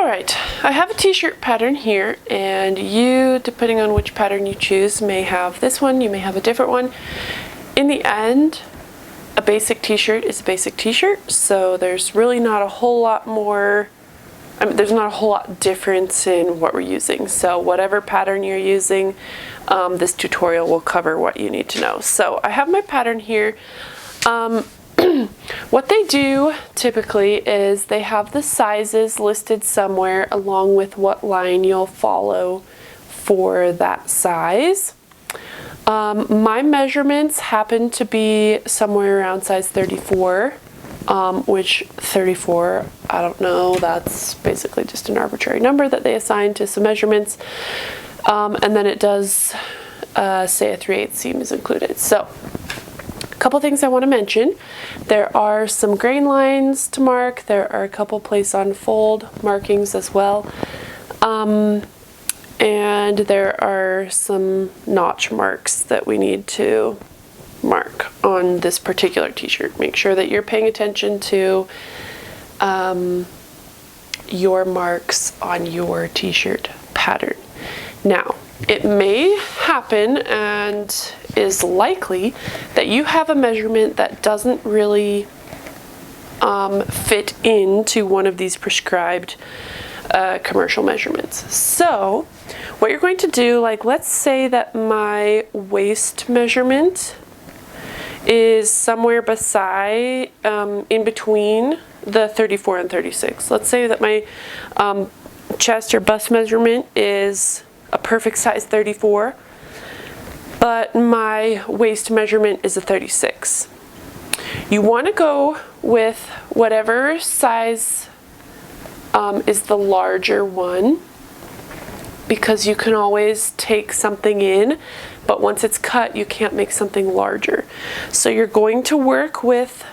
Alright, I have a t-shirt pattern here, and you, depending on which pattern you choose, may have this one, you may have a different one. In the end, a basic t-shirt is a basic t-shirt, so there's really not a whole lot more, there's not a whole lot difference in what we're using. So whatever pattern you're using, this tutorial will cover what you need to know. So I have my pattern here. What they do typically is they have the sizes listed somewhere along with what line you'll follow for that size. My measurements happen to be somewhere around size 34, which 34, I don't know, that's basically just an arbitrary number that they assign to some measurements. And then it does say a 3/8 seam is included. So a couple things I want to mention. There are some grain lines to mark. There are a couple place on fold markings as well. And there are some notch marks that we need to mark on this particular t-shirt. Make sure that you're paying attention to your marks on your t-shirt pattern. Now, it may happen and is likely that you have a measurement that doesn't really fit into one of these prescribed commercial measurements. So what you're going to do, like let's say that my waist measurement is somewhere beside, in between the 34 and 36. Let's say that my chest or bust measurement is a perfect size 34, but my waist measurement is a 36. You want to go with whatever size is the larger one, because you can always take something in, but once it's cut you can't make something larger. So you're going to work with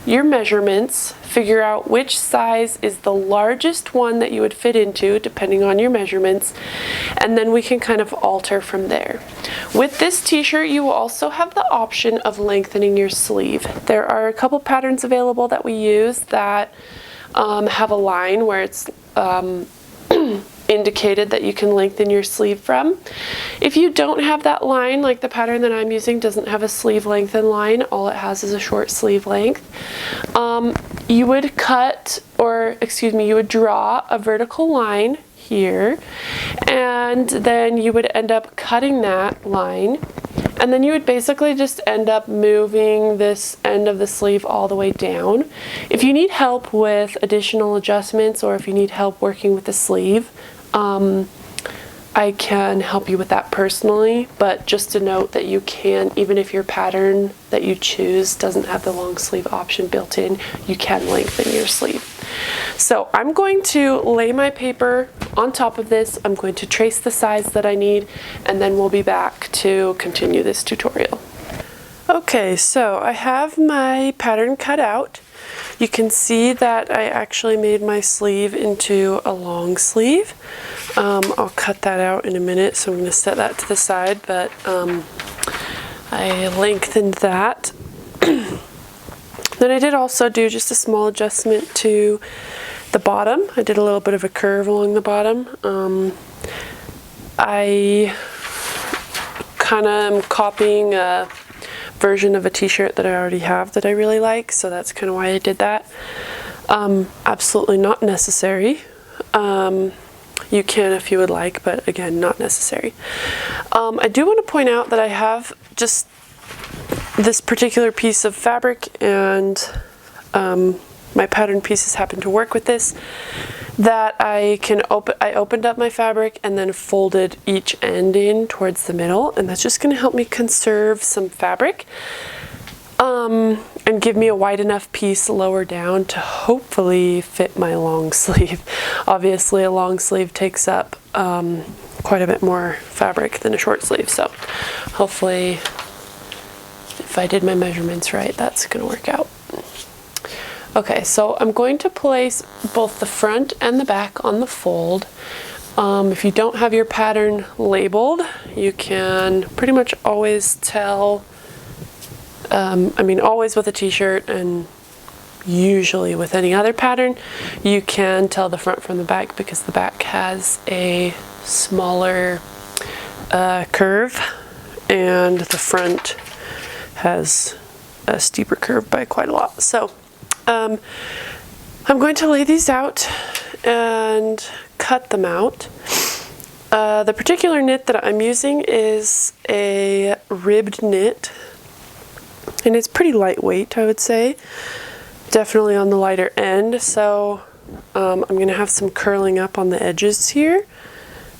your measurements, figure out which size is the largest one that you would fit into depending on your measurements, and then we can kind of alter from there. With this t-shirt you will also have the option of lengthening your sleeve. There are a couple patterns available that we use that have a line where it's indicated that you can lengthen your sleeve from. If you don't have that line, like the pattern that I'm using doesn't have a sleeve lengthen line, all it has is a short sleeve length, you would cut, or excuse me, you would draw a vertical line here, and then you would end up cutting that line, and then you would basically just end up moving this end of the sleeve all the way down. If you need help with additional adjustments, or if you need help working with the sleeve, I can help you with that personally, but just to note that you can, even if your pattern that you choose doesn't have the long sleeve option built in, you can lengthen your sleeve. So I'm going to lay my paper on top of this, I'm going to trace the size that I need, and then we'll be back to continue this tutorial. Okay, so I have my pattern cut out. You can see that I actually made my sleeve into a long sleeve. I'll cut that out in a minute, so I'm going to set that to the side, but I lengthened that. Then I did also do just a small adjustment to the bottom. I did a little bit of a curve along the bottom. I kind of am copying a version of a t-shirt that I already have that I really like, so that's kind of why I did that. Absolutely not necessary. You can if you would like, but again, not necessary. I do want to point out that I have just this particular piece of fabric, and my pattern pieces happen to work with this, that I opened up my fabric and then folded each end in towards the middle, and that's just going to help me conserve some fabric and give me a wide enough piece lower down to hopefully fit my long sleeve. Obviously a long sleeve takes up quite a bit more fabric than a short sleeve, so hopefully if I did my measurements right, that's going to work out. Okay, so I'm going to place both the front and the back on the fold. If you don't have your pattern labeled, you can pretty much always tell, I mean always with a t-shirt and usually with any other pattern. You can tell the front from the back because the back has a smaller curve and the front has a steeper curve by quite a lot. So I'm going to lay these out and cut them out. The particular knit that I'm using is a ribbed knit, and it's pretty lightweight, I would say. Definitely on the lighter end, so I'm going to have some curling up on the edges here,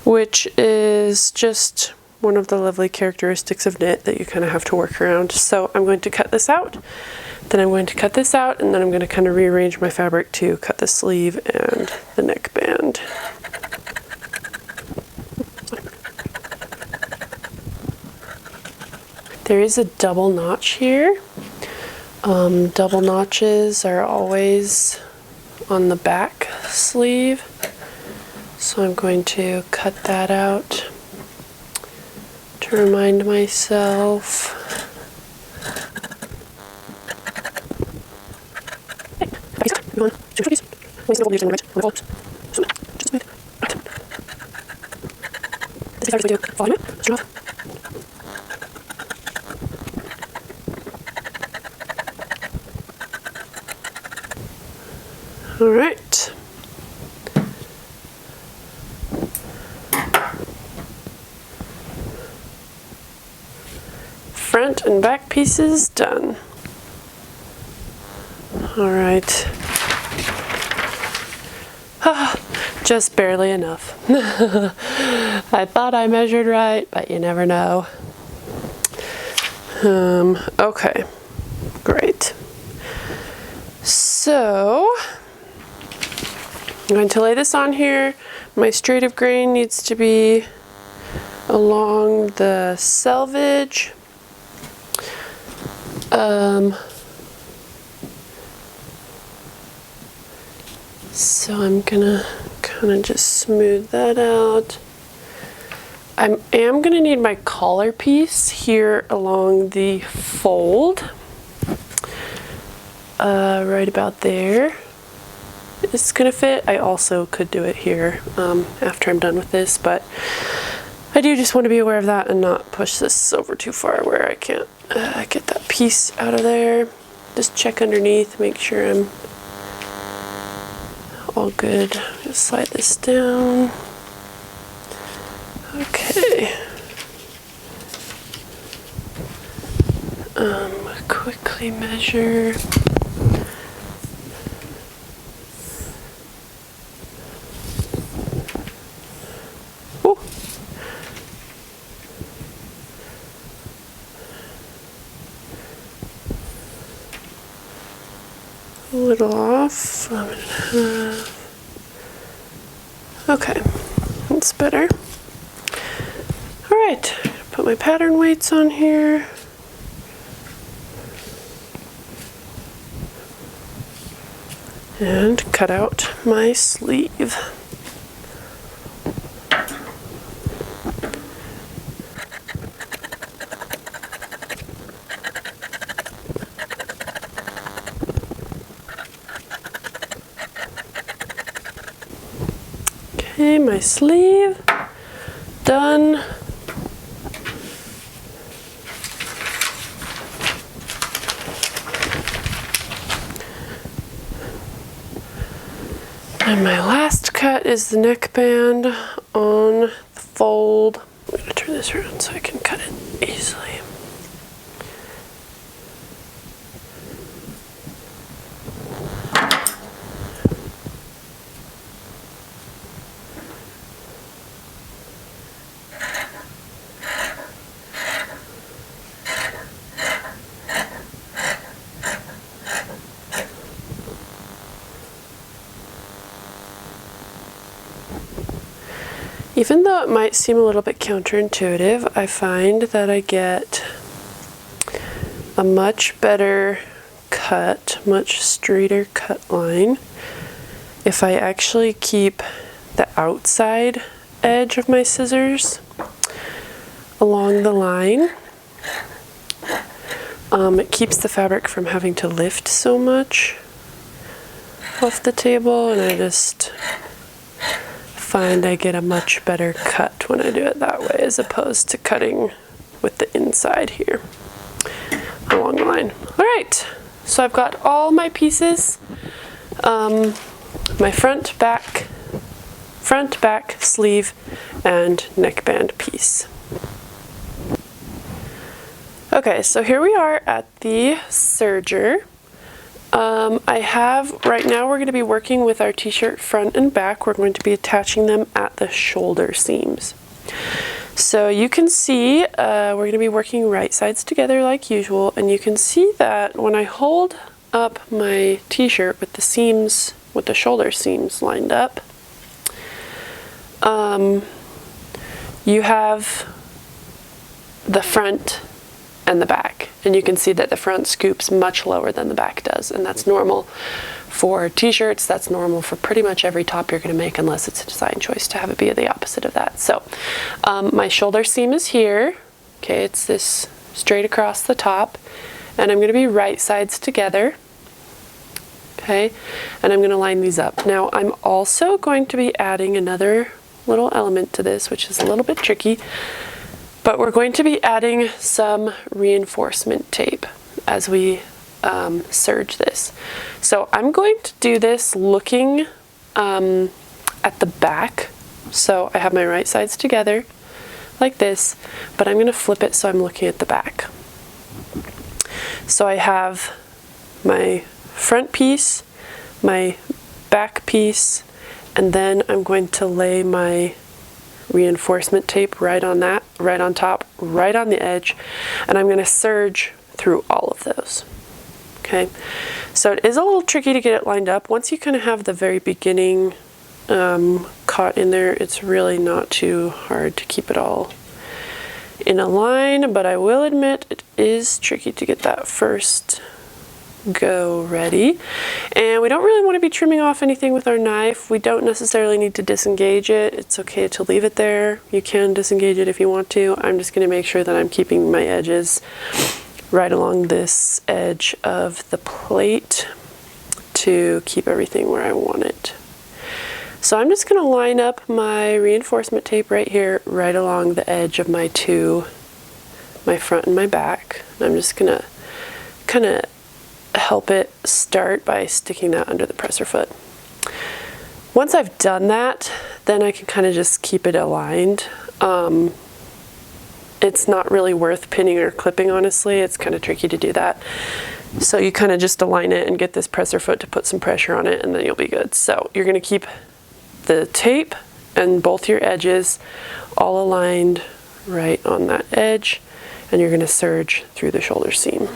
which is just one of the lovely characteristics of knit that you kind of have to work around. So I'm going to cut this out, then I'm going to cut this out, and then I'm going to kind of rearrange my fabric to cut the sleeve and the neckband. There is a double notch here. Double notches are always on the back sleeve, so I'm going to cut that out to remind myself. All right. Front and back pieces done. All right. Just barely enough. I thought I measured right, but you never know. Okay, great. So I'm going to lay this on here. My straight of grain needs to be along the selvage. So I'm gonna kind of just smooth that out. I am gonna need my collar piece here along the fold. Right about there. It's gonna fit. I also could do it here after I'm done with this, but I do just want to be aware of that and not push this over too far where I can't get that piece out of there. Just check underneath, make sure I'm all good. Just slide this down. Okay. Quickly measure. Ooh. A little off. 11.5. Okay, that's better. All right, put my pattern weights on here. And cut out my sleeve. Okay, my sleeve done. And my last cut is the neckband on the fold. I'm going to turn this around so I can cut it easily. Even though it might seem a little bit counterintuitive, I find that I get a much better cut, much straighter cut line if I actually keep the outside edge of my scissors along the line. It keeps the fabric from having to lift so much off the table, and I just find I get a much better cut when I do it that way as opposed to cutting with the inside here along the line. All right, so I've got all my pieces, my front, back, sleeve, and neckband piece. Okay, so here we are at the serger. Right now we're going to be working with our t-shirt front and back. We're going to be attaching them at the shoulder seams. So you can see we're going to be working right sides together like usual, and you can see that when I hold up my t-shirt with the seams, with the shoulder seams lined up, you have the front and the back, and you can see that the front scoops much lower than the back does, and that's normal for t-shirts. That's normal for pretty much every top you're going to make, unless it's a design choice to have it be the opposite of that. So my shoulder seam is here. Okay, it's this straight across the top, and I'm going to be right sides together. Okay, and I'm going to line these up. Now I'm also going to be adding another little element to this, which is a little bit tricky. But we're going to be adding some reinforcement tape as we serge this. So I'm going to do this looking at the back. So I have my right sides together like this, but I'm going to flip it so I'm looking at the back. So I have my front piece, my back piece, and then I'm going to lay my reinforcement tape right on that, right on top, right on the edge, and I'm going to serge through all of those. Okay, so it is a little tricky to get it lined up. Once you kind of have the very beginning caught in there, it's really not too hard to keep it all in a line, but I will admit it is tricky to get that first go ready. And we don't really want to be trimming off anything with our knife. We don't necessarily need to disengage it. It's okay to leave it there. You can disengage it if you want to. I'm just going to make sure that I'm keeping my edges right along this edge of the plate to keep everything where I want it. So I'm just going to line up my reinforcement tape right here, right along the edge of my front and my back. And I'm just going to kind of help it start by sticking that under the presser foot. Once I've done that, then I can kind of just keep it aligned. It's not really worth pinning or clipping, honestly. It's kind of tricky to do that. So you kind of just align it and get this presser foot to put some pressure on it, and then you'll be good. So you're going to keep the tape and both your edges all aligned right on that edge, and you're going to serge through the shoulder seam.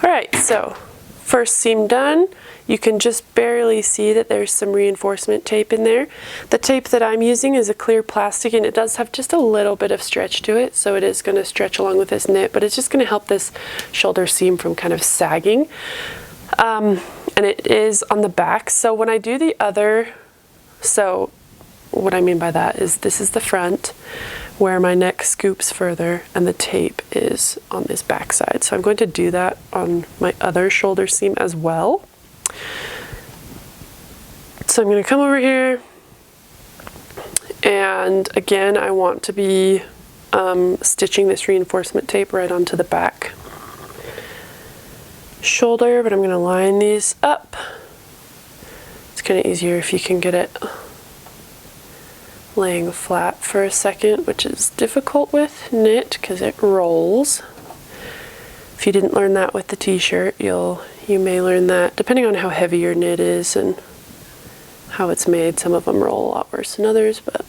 Alright, so first seam done. You can just barely see that there's some reinforcement tape in there. The tape that I'm using is a clear plastic, and it does have just a little bit of stretch to it, so it is going to stretch along with this knit, but it's just going to help this shoulder seam from kind of sagging. And it is on the back. So when I do the other, so what I mean by that is this is the front where my neck scoops further, and the tape is on this back side. So I'm going to do that on my other shoulder seam as well. So I'm going to come over here, and again I want to be stitching this reinforcement tape right onto the back shoulder, but I'm going to line these up. It's kind of easier if you can get it laying flat for a second, which is difficult with knit because it rolls. If you didn't learn that with the t-shirt, you may learn that depending on how heavy your knit is and how it's made. Some of them roll a lot worse than others, but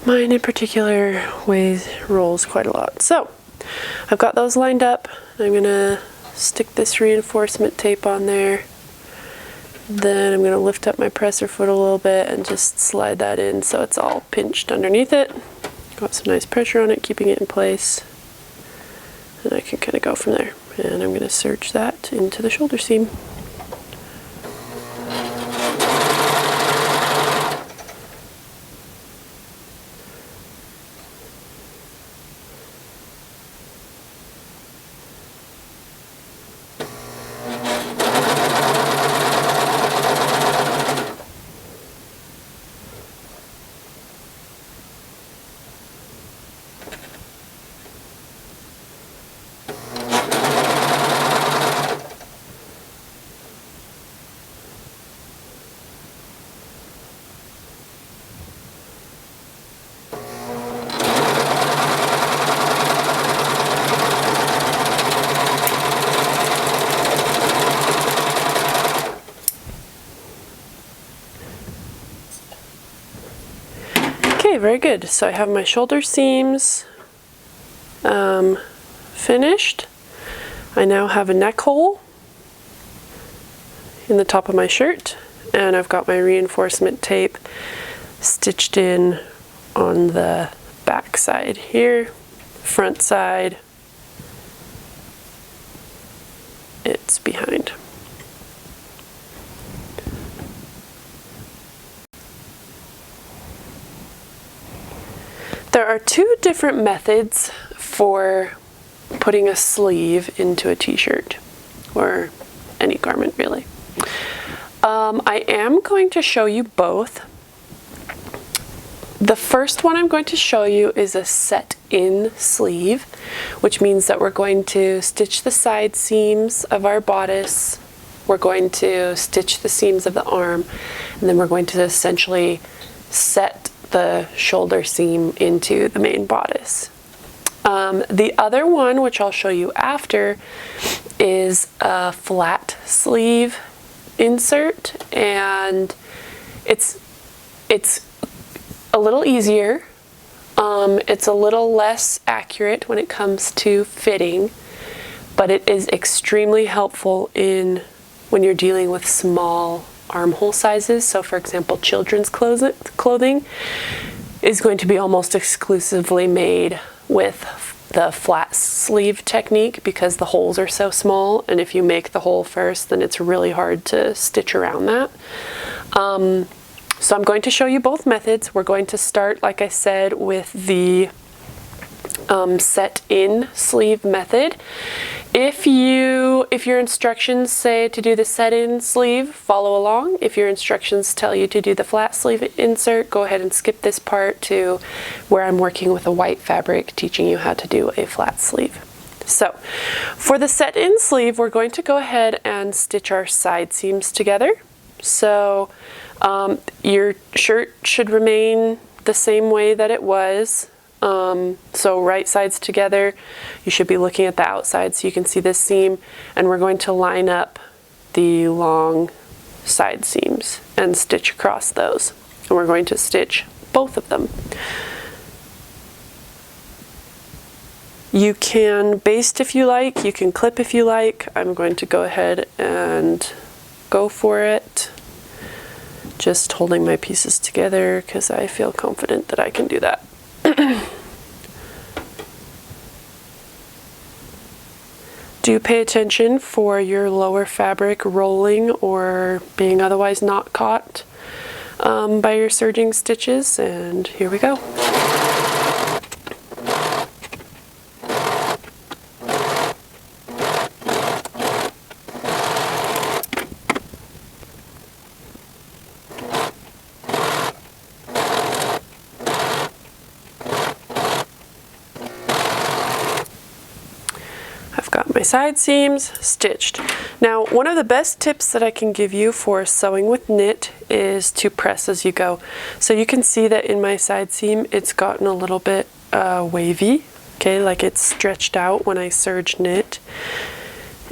mine in particular rolls quite a lot. So I've got those lined up. I'm gonna stick this reinforcement tape on there. Then I'm gonna lift up my presser foot a little bit and just slide that in so it's all pinched underneath it. Got some nice pressure on it, keeping it in place. And I can kind of go from there. And I'm gonna serge that into the shoulder seam. Okay, very good. So I have my shoulder seams finished. I now have a neck hole in the top of my shirt, and I've got my reinforcement tape stitched in on the back side here, front side, it's behind. There are two different methods for putting a sleeve into a t-shirt, or any garment really. I am going to show you both. The first one I'm going to show you is a set-in sleeve, which means that we're going to stitch the side seams of our bodice, we're going to stitch the seams of the arm, and then we're going to essentially set the shoulder seam into the main bodice. The other one, which I'll show you after, is a flat sleeve insert, and it's a little easier. It's a little less accurate when it comes to fitting, but it is extremely helpful when you're dealing with small armhole sizes. So for example, children's clothing is going to be almost exclusively made with the flat sleeve technique because the holes are so small, and if you make the hole first, then it's really hard to stitch around that. So I'm going to show you both methods. We're going to start, like I said, with the set-in sleeve method. If your instructions say to do the set-in sleeve, follow along. If your instructions tell you to do the flat sleeve insert, go ahead and skip this part to where I'm working with a white fabric, teaching you how to do a flat sleeve. So for the set-in sleeve, we're going to go ahead and stitch our side seams together. So your shirt should remain the same way that it was. So right sides together, you should be looking at the outside so you can see this seam, and we're going to line up the long side seams and stitch across those, and we're going to stitch both of them. You can baste if you like, you can clip if you like. I'm going to go ahead and go for it, just holding my pieces together because I feel confident that I can do that. Do pay attention for your lower fabric rolling or being otherwise not caught by your serging stitches, and here we go. My side seams stitched. Now, one of the best tips that I can give you for sewing with knit is to press as you go. So you can see that in my side seam it's gotten a little bit wavy, okay, like it's stretched out when I serge knit.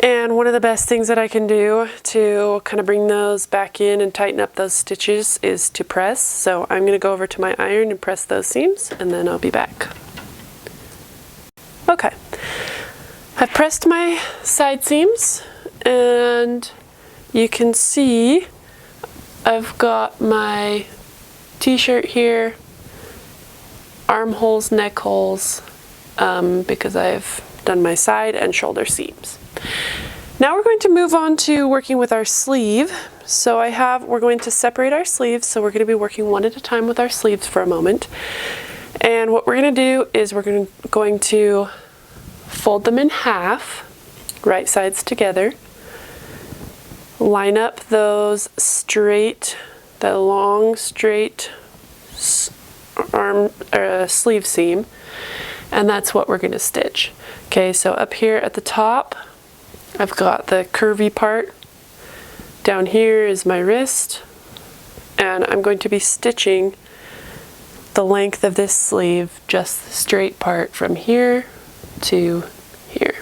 And one of the best things that I can do to kind of bring those back in and tighten up those stitches is to press. So I'm going to go over to my iron and press those seams, and then I'll be back. Okay, I've pressed my side seams, and you can see I've got my t-shirt here, armholes, neck holes, because I've done my side and shoulder seams. Now we're going to move on to working with our sleeve. So we're going to separate our sleeves, so we're going to be working one at a time with our sleeves for a moment. And what we're going to do is we're going to fold them in half, right sides together, line up those straight, that long straight sleeve seam, and that's what we're going to stitch. Okay, so up here at the top, I've got the curvy part. Down here is my wrist, and I'm going to be stitching the length of this sleeve, just the straight part from here to here.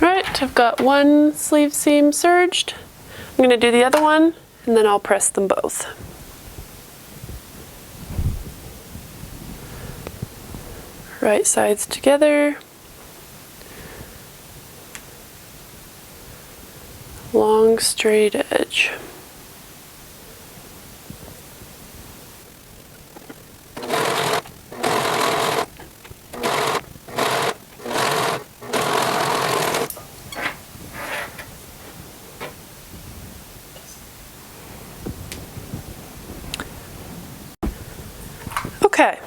Right, I've got one sleeve seam serged. I'm going to do the other one, and then I'll press them both. Right sides together. Long straight edge. Okay,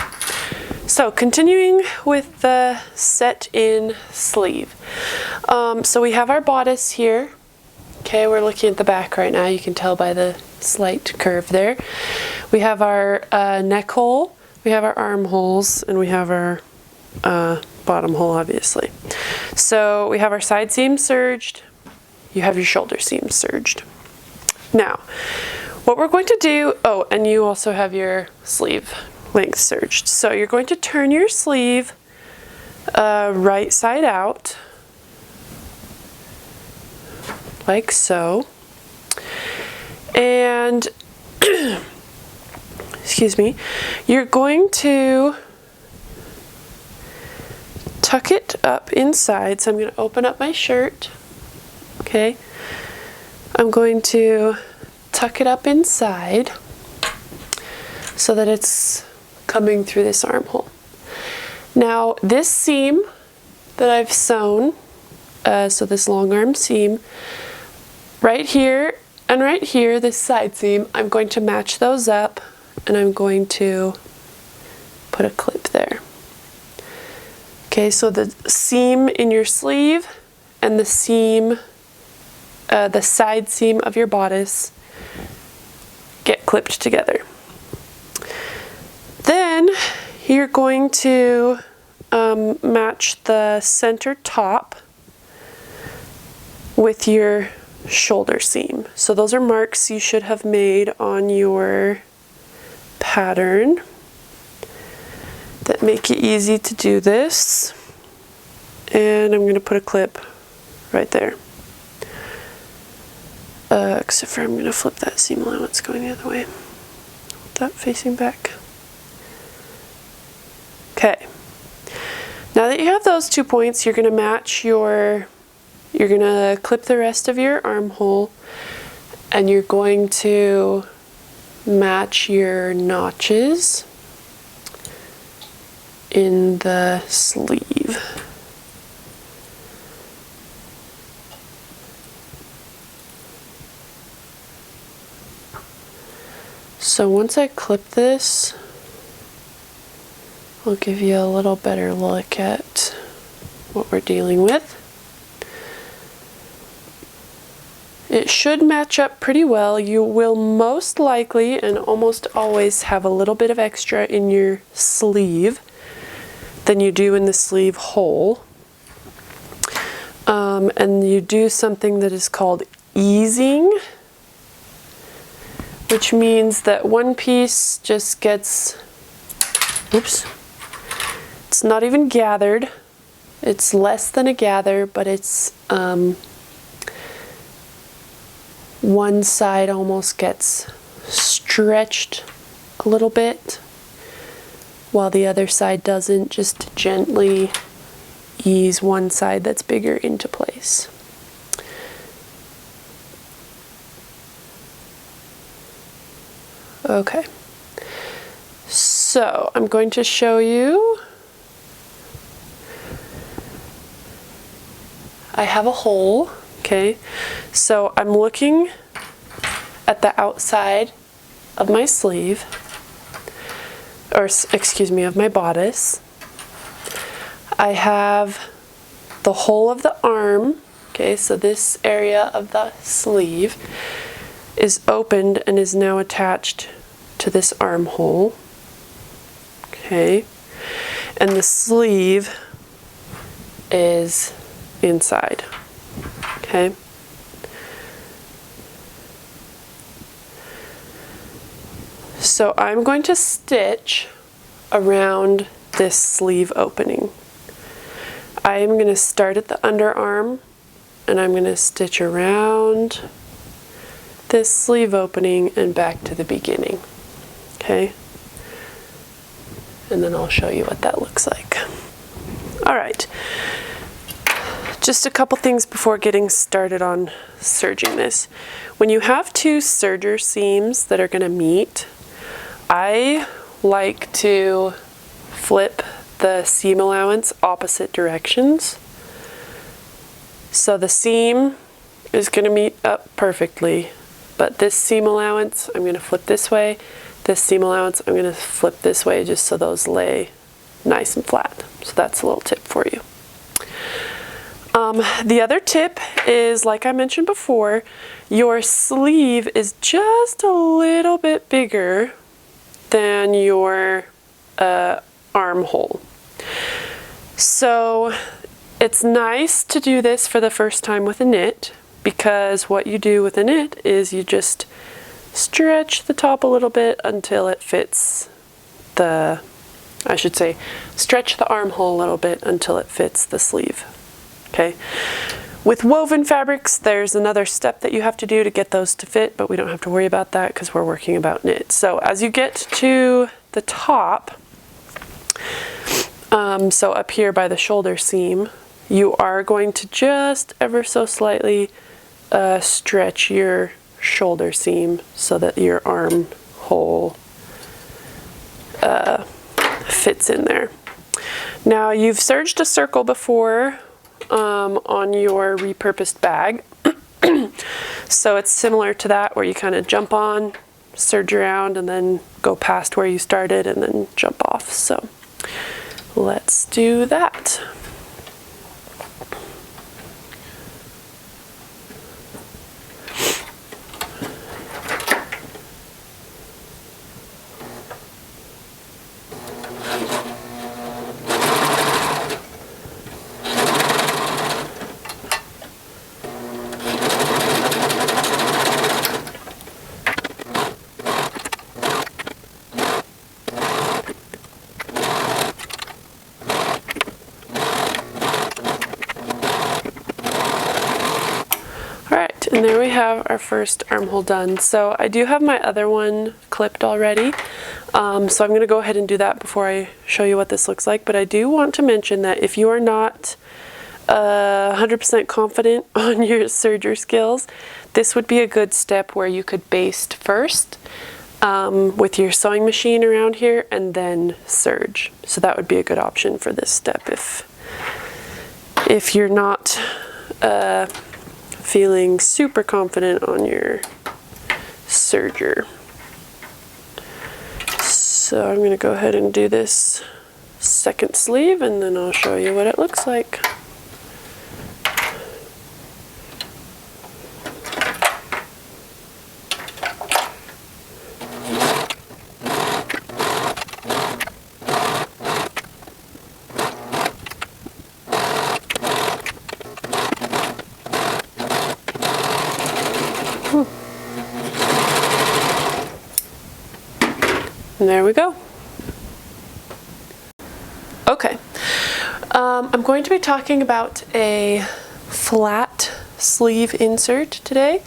so continuing with the set in sleeve. So we have our bodice here. Okay, we're looking at the back right now. You can tell by the slight curve there. We have our neck hole, we have our armholes, and we have our bottom hole, obviously. So we have our side seam serged. You have your shoulder seam serged. Now, what we're going to do, oh, and you also have your sleeve length serged. So you're going to turn your sleeve right side out, like so, and excuse me, you're going to tuck it up inside. So I'm going to open up my shirt. Okay, I'm going to tuck it up inside so that it's coming through this armhole. Now this seam that I've sewn, so this long arm seam, right here and right here, this side seam, I'm going to match those up, and I'm going to put a clip there. Okay, so the seam in your sleeve and the seam, the side seam of your bodice get clipped together. Then you're going to match the center top with your shoulder seam. So those are marks you should have made on your pattern that make it easy to do this. And I'm going to put a clip right there. Except for I'm going to flip that seam allowance going the other way. That facing back. Okay. Now that you have those 2 points, you're going to match you're going to clip the rest of your armhole, and you're going to match your notches in the sleeve. So once I clip this, I'll give you a little better look at what we're dealing with. It should match up pretty well. You will most likely and almost always have a little bit of extra in your sleeve than you do in the sleeve hole. And you do something that is called easing. which means that one piece just gets, oops, it's not even gathered. It's less than a gather, but it's one side almost gets stretched a little bit while the other side doesn't. Just gently ease one side that's bigger into place. Okay, so I'm going to show you. I have a hole, okay? So I'm looking at the outside of my sleeve, or excuse me, of my bodice. I have the hole of the arm, okay? So this area of the sleeve is opened and is now attached to this armhole, okay? And the sleeve is inside, okay? So I'm going to stitch around this sleeve opening. I am going to start at the underarm and I'm going to stitch around this sleeve opening and back to the beginning, okay? And then I'll show you what that looks like. All right, just a couple things before getting started on serging this. When you have two serger seams that are going to meet, I like to flip the seam allowance opposite directions. So the seam is going to meet up perfectly, but this seam allowance I'm going to flip this way. This seam allowance I'm going to flip this way, just so those lay nice and flat. So that's a little tip for you. The other tip is, like I mentioned before, your sleeve is just a little bit bigger than your armhole. So it's nice to do this for the first time with a knit, because what you do with a knit is you just stretch the top a little bit until it fits the, I should say, stretch the armhole a little bit until it fits the sleeve, okay? With woven fabrics, there's another step that you have to do to get those to fit, but we don't have to worry about that because we're working about knit. So as you get to the top, so up here by the shoulder seam, you are going to just ever so slightly stretch your shoulder seam so that your armhole fits in there. Now, you've serged a circle before on your repurposed bag. So it's similar to that, where you kind of jump on, serge around, and then go past where you started and then jump off. So let's do that. And there we have our first armhole done. So I do have my other one clipped already. So I'm going to go ahead and do that before I show you what this looks like. But I do want to mention that if you are not 100% confident on your serger skills, this would be a good step where you could baste first with your sewing machine around here and then serge. So that would be a good option for this step if you're not feeling super confident on your serger. So I'm going to go ahead and do this second sleeve and then I'll show you what it looks like. And there we go. Okay, I'm going to be talking about a flat sleeve insert today.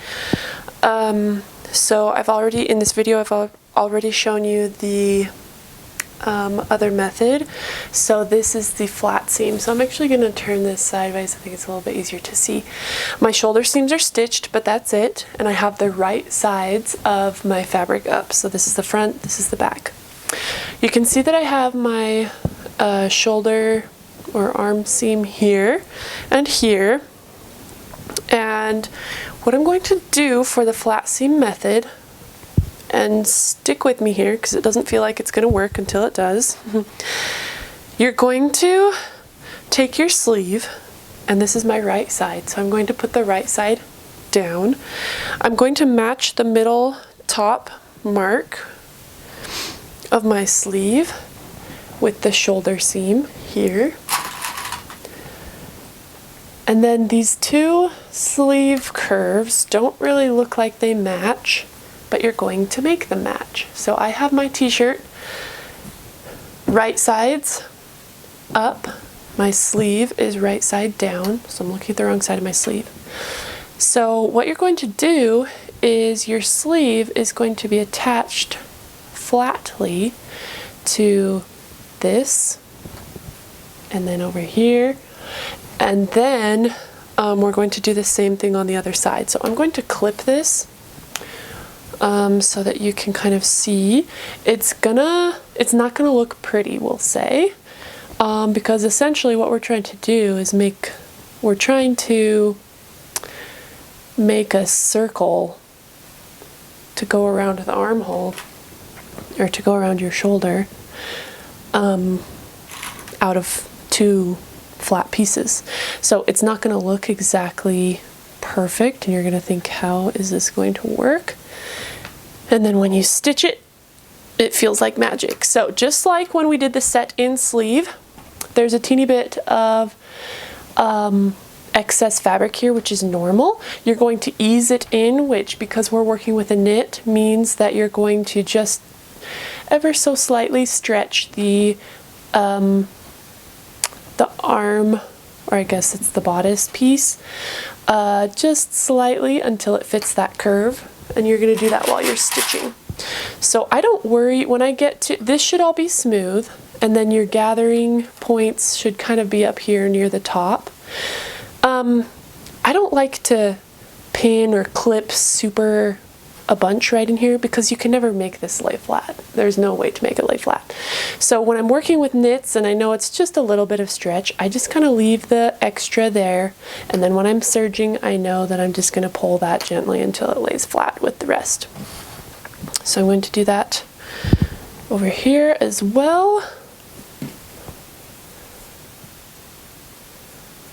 So I've already, in this video, I've already shown you the other method. So this is the flat seam. So I'm actually going to turn this sideways. I think it's a little bit easier to see. My shoulder seams are stitched, but that's it. And I have the right sides of my fabric up. So this is the front, this is the back. You can see that I have my shoulder or arm seam here and here. And what I'm going to do for the flat seam method, and stick with me here because it doesn't feel like it's going to work until it does. You're going to take your sleeve, and this is my right side, so I'm going to put the right side down. I'm going to match the middle top mark of my sleeve with the shoulder seam here. And then these two sleeve curves don't really look like they match, but you're going to make them match. So I have my t-shirt, right sides up, my sleeve is right side down, so I'm looking at the wrong side of my sleeve. So what you're going to do is your sleeve is going to be attached flatly to this, and then over here, and then we're going to do the same thing on the other side. So I'm going to clip this so that you can kind of see. It's not gonna look pretty, we'll say, because essentially what we're trying to do is we're trying to make a circle to go around the armhole, or to go around your shoulder, out of two flat pieces. So it's not going to look exactly perfect, and you're going to think, how is this going to work? And then when you stitch it, it feels like magic. So just like when we did the set-in sleeve, there's a teeny bit of excess fabric here, which is normal. You're going to ease it in, which, because we're working with a knit, means that you're going to just ever so slightly stretch the arm, or I guess it's the bodice piece, just slightly until it fits that curve. And you're going to do that while you're stitching. So I don't worry when I get to this, should all be smooth, and then your gathering points should kind of be up here near the top. I don't like to pin or clip a bunch right in here, because you can never make this lay flat. There's no way to make it lay flat. So when I'm working with knits and I know it's just a little bit of stretch, I just kind of leave the extra there, and then when I'm serging, I know that I'm just going to pull that gently until it lays flat with the rest. So I'm going to do that over here as well.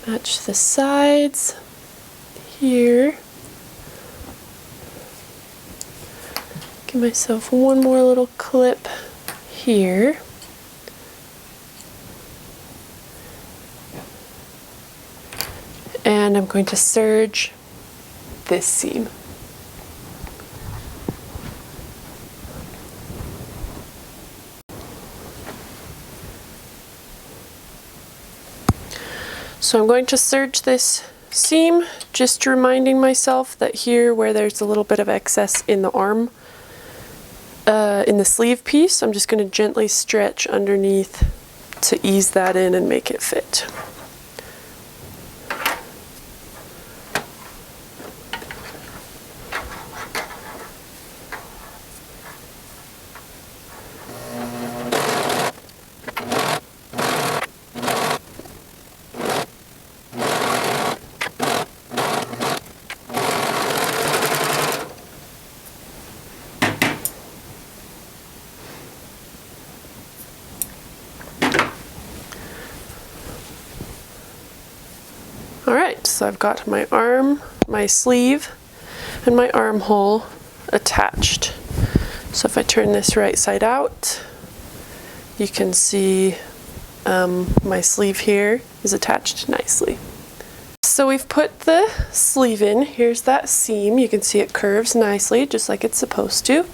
Match the sides here. Give myself one more little clip here. And I'm going to serge this seam. So I'm going to serge this seam, just reminding myself that here where there's a little bit of excess in the arm, in the sleeve piece, I'm just going to gently stretch underneath to ease that in and make it fit. Alright, so I've got my arm, my sleeve, and my armhole attached. So if I turn this right side out, you can see my sleeve here is attached nicely. So we've put the sleeve in. Here's that seam. You can see it curves nicely, just like it's supposed to.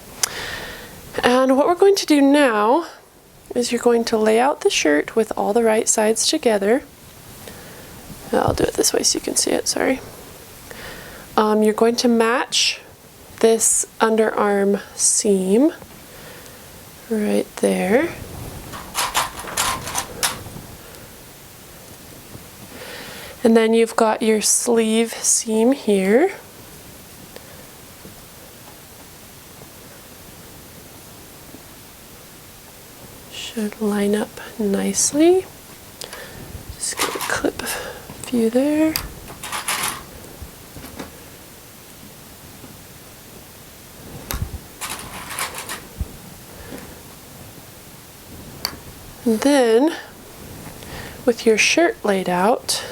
And what we're going to do now is you're going to lay out the shirt with all the right sides together. I'll do it this way so you can see it, sorry. You're going to match this underarm seam right there. And then you've got your sleeve seam here. Should line up nicely. Just gonna clip a few there. And then, with your shirt laid out,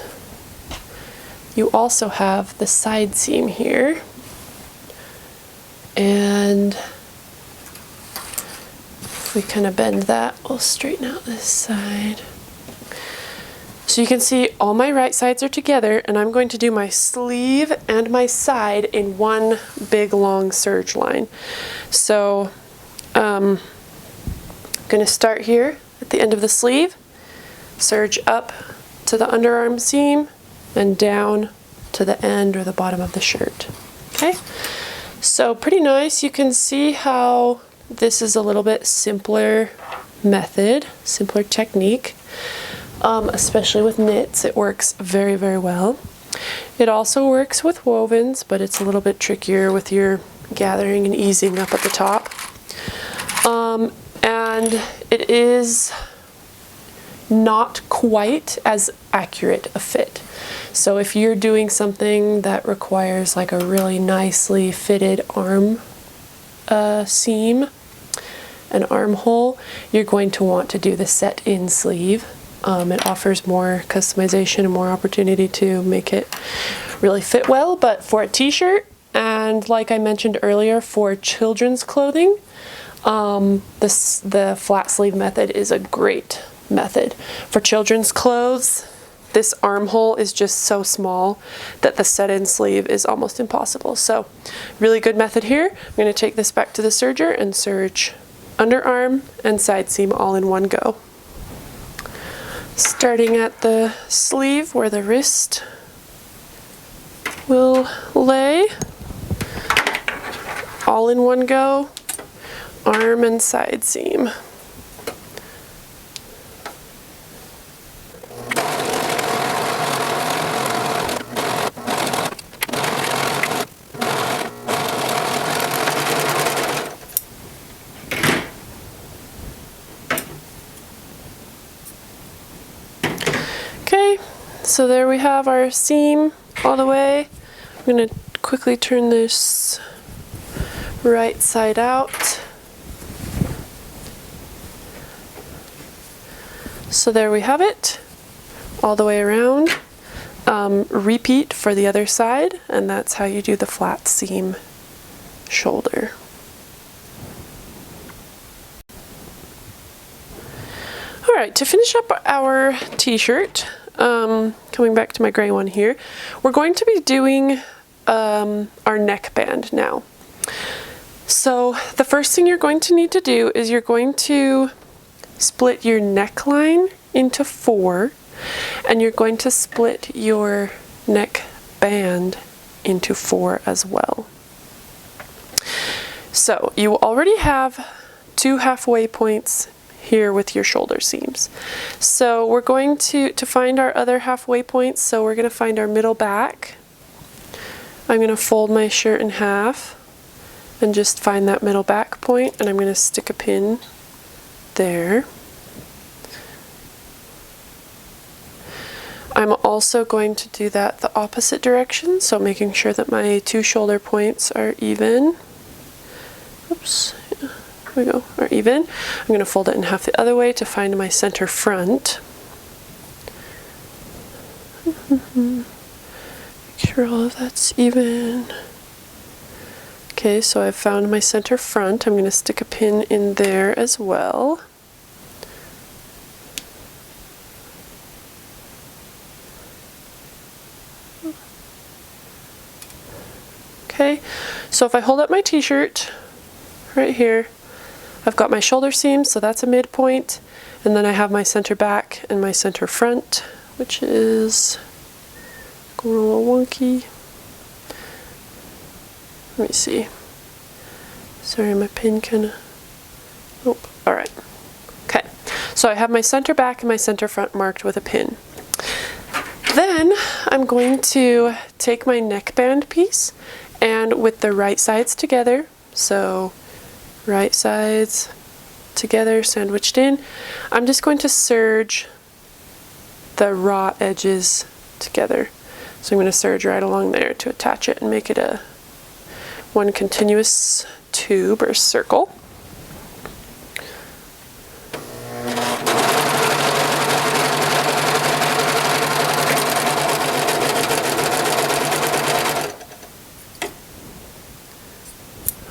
you also have the side seam here. And if we kind of bend that, we'll straighten out this side. So you can see all my right sides are together, and I'm going to do my sleeve and my side in one big long serge line. So I'm going to start here at the end of the sleeve, serge up to the underarm seam, and down to the end or the bottom of the shirt. Okay, so pretty nice. You can see how this is a little bit simpler method, simpler technique, especially with knits. It works very, very well. It also works with wovens, but it's a little bit trickier with your gathering and easing up at the top. And it is not quite as accurate a fit. So if you're doing something that requires like a really nicely fitted arm seam, an armhole, you're going to want to do the set-in sleeve. It offers more customization and more opportunity to make it really fit well. But for a t-shirt, and like I mentioned earlier, for children's clothing, the flat sleeve method is a great method. For children's clothes, this armhole is just so small that the set-in sleeve is almost impossible. So really good method here. I'm going to take this back to the serger and serge underarm and side seam all in one go. Starting at the sleeve where the wrist will lay, all in one go, arm and side seam. Okay, so there we have our seam all the way. I'm going to quickly turn this right side out. So there we have it, all the way around. Repeat for the other side, and that's how you do the flat seam shoulder. All right, to finish up our t-shirt, coming back to my gray one here, we're going to be doing our neckband now. So the first thing you're going to need to do is you're going to split your neckline into 4, and you're going to split your neckband into 4 as well. So you already have 2 halfway points here with your shoulder seams. So we're going to find our other halfway points, so we're going to find our middle back. I'm going to fold my shirt in half and just find that middle back point, and I'm going to stick a pin there. I'm also going to do that the opposite direction, so making sure that my 2 shoulder points are even. Oops, yeah, there we go, are even. I'm going to fold it in half the other way to find my center front. Make sure all of that's even. Okay, so I've found my center front. I'm going to stick a pin in there as well. Okay, so if I hold up my t-shirt right here, I've got my shoulder seam, so that's a midpoint, and then I have my center back and my center front, which is going a little wonky. Let me see. Sorry, my pin kinda, nope, all right. Okay, so I have my center back and my center front marked with a pin. Then I'm going to take my neckband piece and with the right sides together, so right sides together, sandwiched in, I'm just going to serge the raw edges together. So I'm going to serge right along there to attach it and make it a one continuous tube or circle.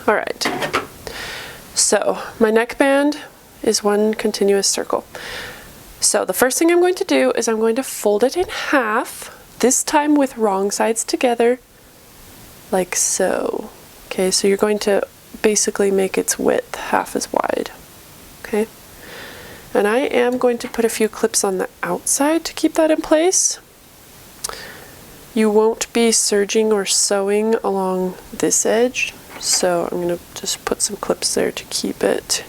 All right, so my neckband is one continuous circle. So the first thing I'm going to do is I'm going to fold it in half, this time with wrong sides together, like so. Okay, so you're going to basically make its width half as wide. Okay, and I am going to put a few clips on the outside to keep that in place. You won't be serging or sewing along this edge, so I'm going to just put some clips there to keep it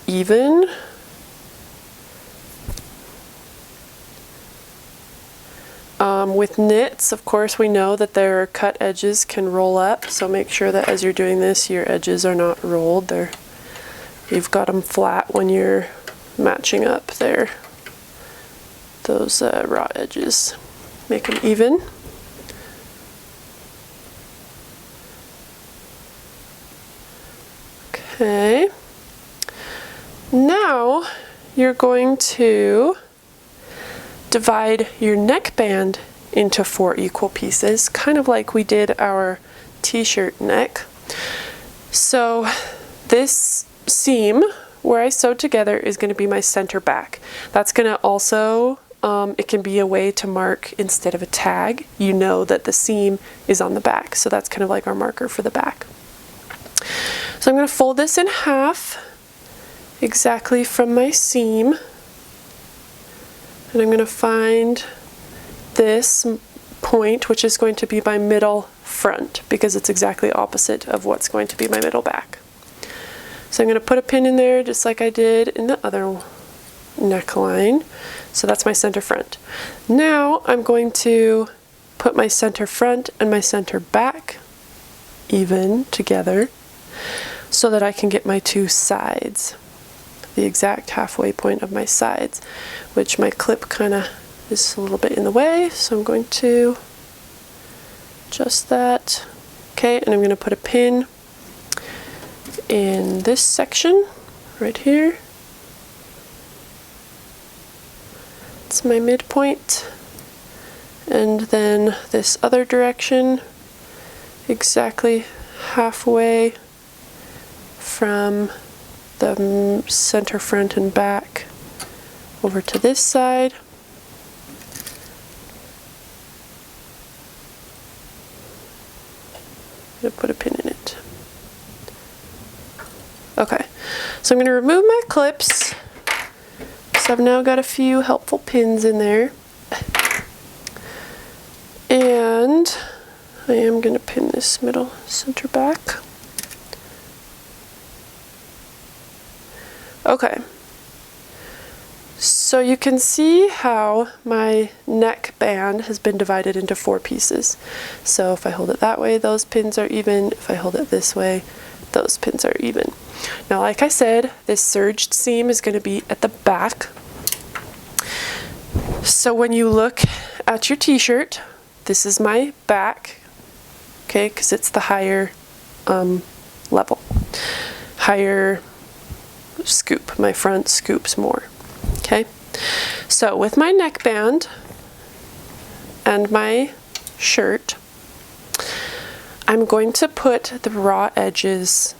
even. With knits, of course, we know that their cut edges can roll up, so make sure that as you're doing this, your edges are not rolled. You've got them flat when you're matching up those raw edges. Make them even. Okay. Now you're going to divide your neckband into 4 equal pieces, kind of like we did our t-shirt neck. So this seam where I sewed together is going to be my center back. That's going to also, it can be a way to mark instead of a tag. You know that the seam is on the back, so that's kind of like our marker for the back. So I'm going to fold this in half exactly from my seam, and I'm going to find this point, which is going to be my middle front, because it's exactly opposite of what's going to be my middle back. So I'm going to put a pin in there just like I did in the other neckline. So that's my center front. Now I'm going to put my center front and my center back even together so that I can get my 2 sides, the exact halfway point of my sides, which my clip kind of is a little bit in the way, so I'm going to adjust that. Okay, and I'm going to put a pin in this section right here. It's my midpoint, and then this other direction, exactly halfway from the center front and back over to this side. I'm going to put a pin in it. Okay, so I'm going to remove my clips. So I've now got a few helpful pins in there. And I am going to pin this middle center back. Okay, so you can see how my neckband has been divided into 4 pieces. So if I hold it that way, those pins are even. If I hold it this way, those pins are even. Now, like I said, this serged seam is going to be at the back. So when you look at your t-shirt, this is my back, okay, because it's the higher level, higher scoop. My front scoops more. Okay, so with my neckband and my shirt, I'm going to put the raw edges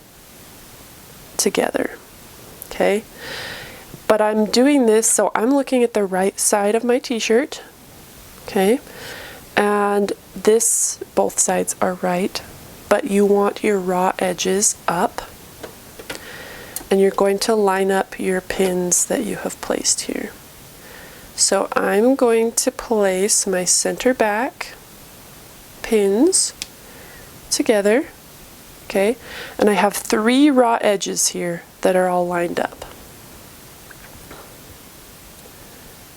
together. Okay, but I'm doing this so I'm looking at the right side of my t-shirt. Okay, and this, both sides are right, but you want your raw edges up. and you're going to line up your pins that you have placed here. So I'm going to place my center back pins together, okay, and I have 3 raw edges here that are all lined up.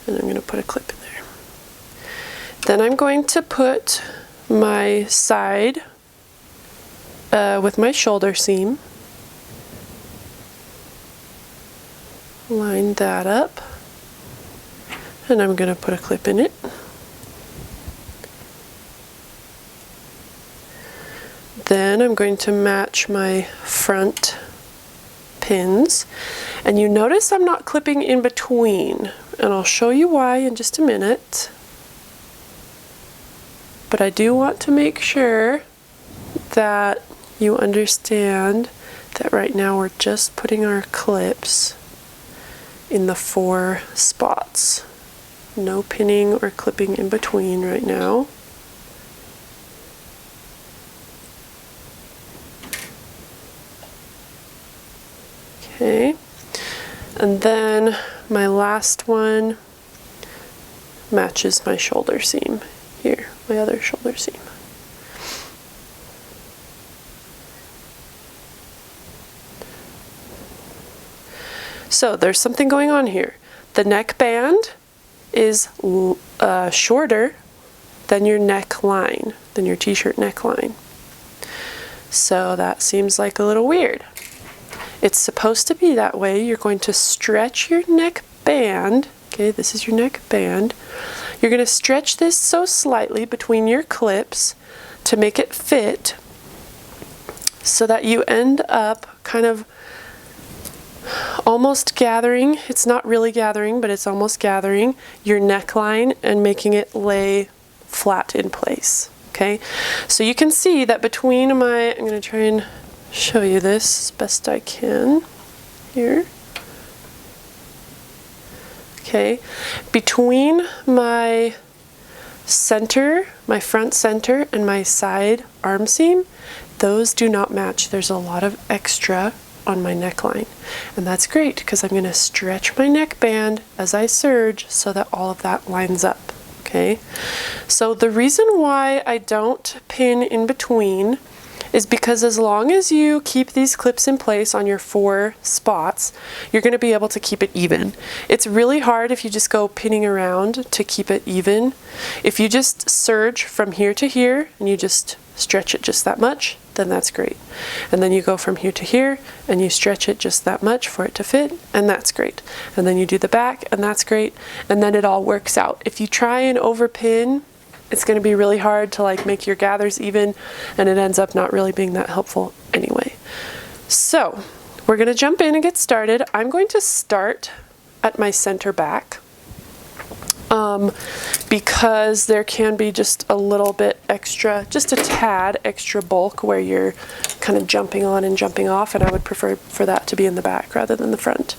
And I'm going to put a clip in there. Then I'm going to put my side with my shoulder seam, line that up, and I'm going to put a clip in it. Then I'm going to match my front pins, and you notice I'm not clipping in between, and I'll show you why in just a minute. But I do want to make sure that you understand that right now we're just putting our clips in the 4 spots. No pinning or clipping in between right now. Okay, and then my last one matches my shoulder seam here, my other shoulder seam. So there's something going on here. The neckband is shorter than your neckline, than your t-shirt neckline. So that seems like a little weird. It's supposed to be that way. You're going to stretch your neckband. Okay, this is your neckband. You're going to stretch this so slightly between your clips to make it fit so that you end up kind of almost gathering, it's not really gathering, but it's almost gathering your neckline and making it lay flat in place. Okay, so you can see that between I'm going to try and show you this as best I can here. Okay, between my center, my front center, and my side arm seam, those do not match. There's a lot of extra on my neckline, and that's great because I'm going to stretch my neckband as I serge so that all of that lines up. Okay, so the reason why I don't pin in between is because as long as you keep these clips in place on your 4 spots, you're going to be able to keep it even. It's really hard if you just go pinning around to keep it even. If you just serge from here to here and you just stretch it just that much, then that's great. And then you go from here to here and you stretch it just that much for it to fit, and that's great. And then you do the back, and that's great. And then it all works out. If you try and overpin, it's going to be really hard to like make your gathers even, and it ends up not really being that helpful anyway. So we're going to jump in and get started. I'm going to start at my center back because there can be just a little bit extra, just a tad extra bulk where you're kind of jumping on and jumping off, and I would prefer for that to be in the back rather than the front.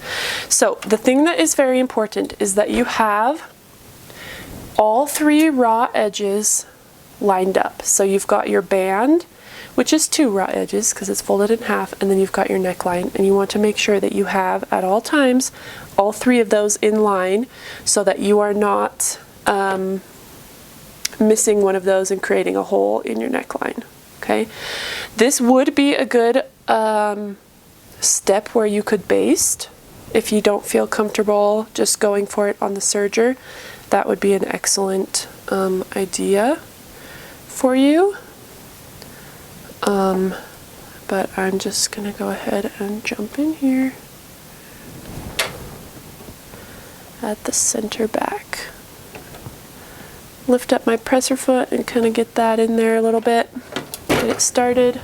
So the thing that is very important is that you have all 3 raw edges lined up. So you've got your band, which is 2 raw edges because it's folded in half, and then you've got your neckline, and you want to make sure that you have at all times all 3 of those in line so that you are not missing one of those and creating a hole in your neckline. Okay, this would be a good step where you could baste if you don't feel comfortable just going for it on the serger. That would be an excellent idea for you. But I'm just going to go ahead and jump in here at the center back. Lift up my presser foot and kind of get that in there a little bit. Get it started.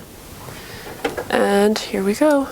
And here we go.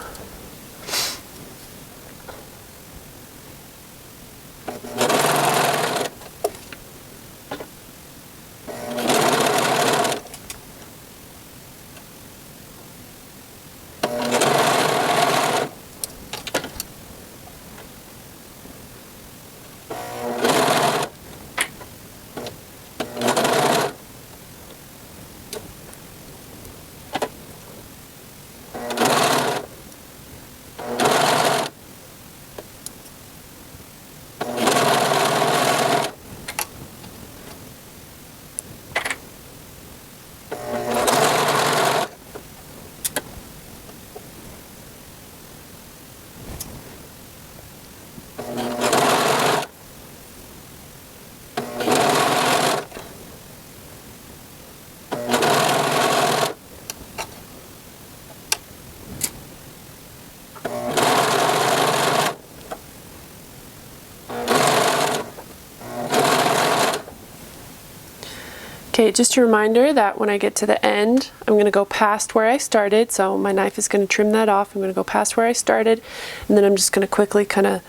Okay, just a reminder that when I get to the end, I'm going to go past where I started. So my knife is going to trim that off. I'm going to go past where I started, and then I'm just going to quickly kind of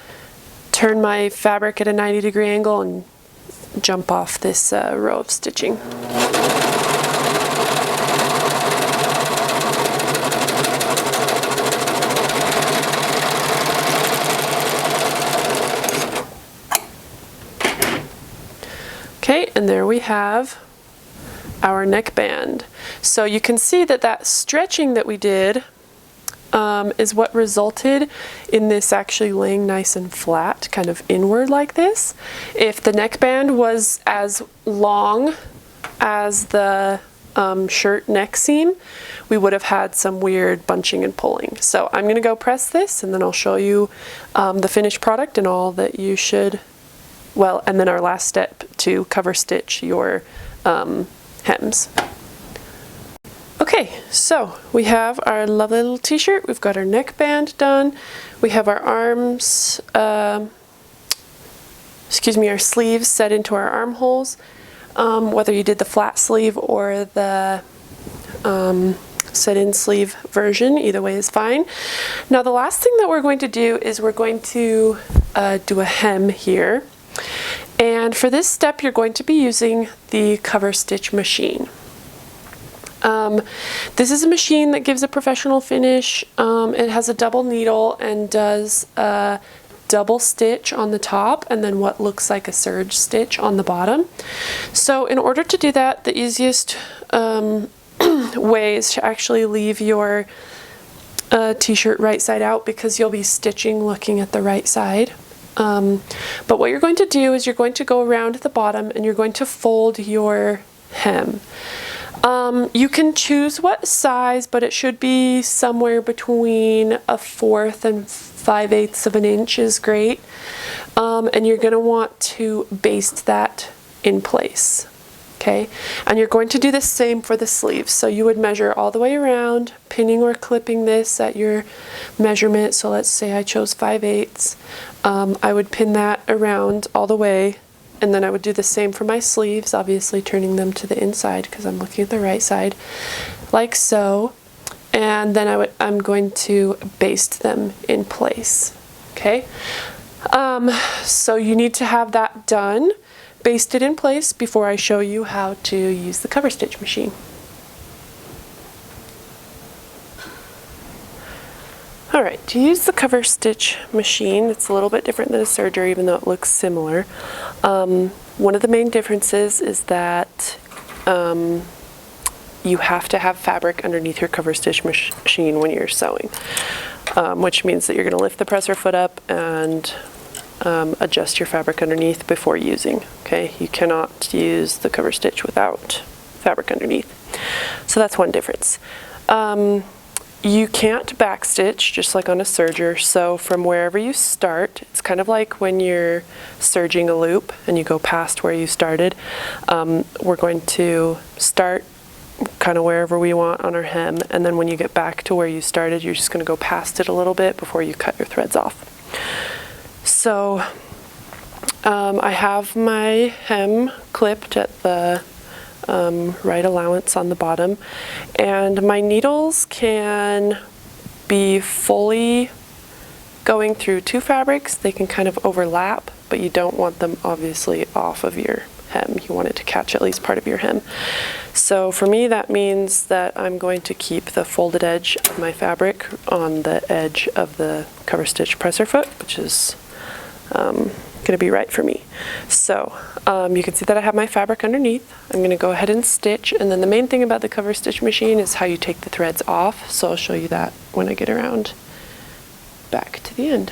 turn my fabric at a 90-degree angle and jump off this row of stitching. Okay, and there we have our neckband. So you can see that that stretching that we did is what resulted in this actually laying nice and flat, kind of inward like this. If the neckband was as long as the shirt neck seam, we would have had some weird bunching and pulling. So I'm going to go press this, and then I'll show you the finished product and all that you should, well, and then our last step to cover stitch your hems. Okay, so we have our lovely little t-shirt, we've got our neckband done, we have our arms, our sleeves set into our armholes, whether you did the flat sleeve or the set-in sleeve version, either way is fine. Now the last thing that we're going to do is we're going to do a hem here. And for this step, you're going to be using the cover stitch machine. This is a machine that gives a professional finish. It has a double needle and does a double stitch on the top and then what looks like a serge stitch on the bottom. So in order to do that, the easiest way is to actually leave your t-shirt right side out, because you'll be stitching looking at the right side. But what you're going to do is you're going to go around the bottom and you're going to fold your hem. You can choose what size, but it should be somewhere between 1/4 and 5/8 of an inch is great. And you're going to want to baste that in place. Okay, and you're going to do the same for the sleeves. So you would measure all the way around, pinning or clipping this at your measurement. So let's say I chose 5/8. I would pin that around all the way, and then I would do the same for my sleeves, obviously turning them to the inside because I'm looking at the right side, like so. And then I'm going to baste them in place. Okay, so you need to have that done, basted in place, before I show you how to use the cover stitch machine. Alright, to use the cover stitch machine, it's a little bit different than a serger, even though it looks similar. One of the main differences is that you have to have fabric underneath your cover stitch machine when you're sewing, which means that you're going to lift the presser foot up and adjust your fabric underneath before using. Okay, you cannot use the cover stitch without fabric underneath. So that's one difference. You can't backstitch just like on a serger, so from wherever you start, it's kind of like when you're serging a loop and you go past where you started. We're going to start kind of wherever we want on our hem, and then when you get back to where you started, you're just going to go past it a little bit before you cut your threads off. So I have my hem clipped at the right allowance on the bottom, and my needles can be fully going through two fabrics. They can kind of overlap, but you don't want them obviously off of your hem. You want it to catch at least part of your hem. So for me, that means that I'm going to keep the folded edge of my fabric on the edge of the cover stitch presser foot, which is going to be right for me. So you can see that I have my fabric underneath. I'm going to go ahead and stitch, and then the main thing about the cover stitch machine is how you take the threads off, so I'll show you that when I get around back to the end.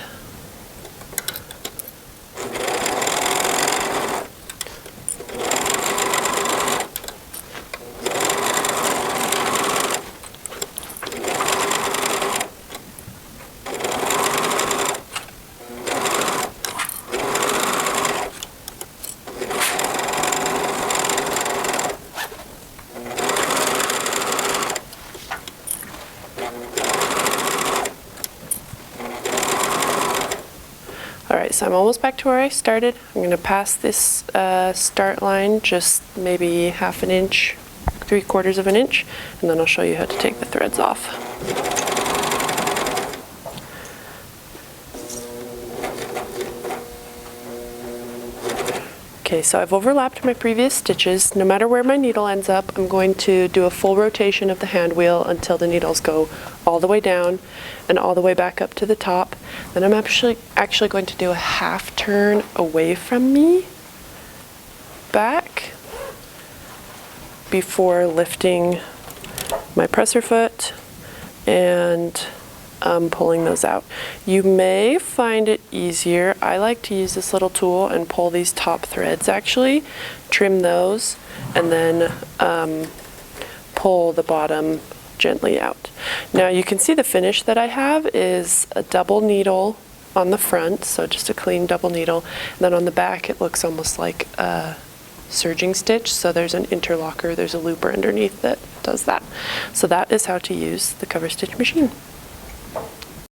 Alright, so I'm almost back to where I started. I'm going to pass this start line just maybe half an inch, 3/4 of an inch, and then I'll show you how to take the threads off. Okay, so I've overlapped my previous stitches. No matter where my needle ends up, I'm going to do a full rotation of the hand wheel until the needles go all the way down and all the way back up to the top. Then I'm actually going to do a half turn away from me, back, before lifting my presser foot and pulling those out. You may find it easier. I like to use this little tool and pull these top threads actually, trim those, and then pull the bottom gently out. Now you can see the finish that I have is a double needle on the front, so just a clean double needle, and then on the back it looks almost like a serging stitch, so there's an interlocker, there's a looper underneath that does that. So that is how to use the cover stitch machine.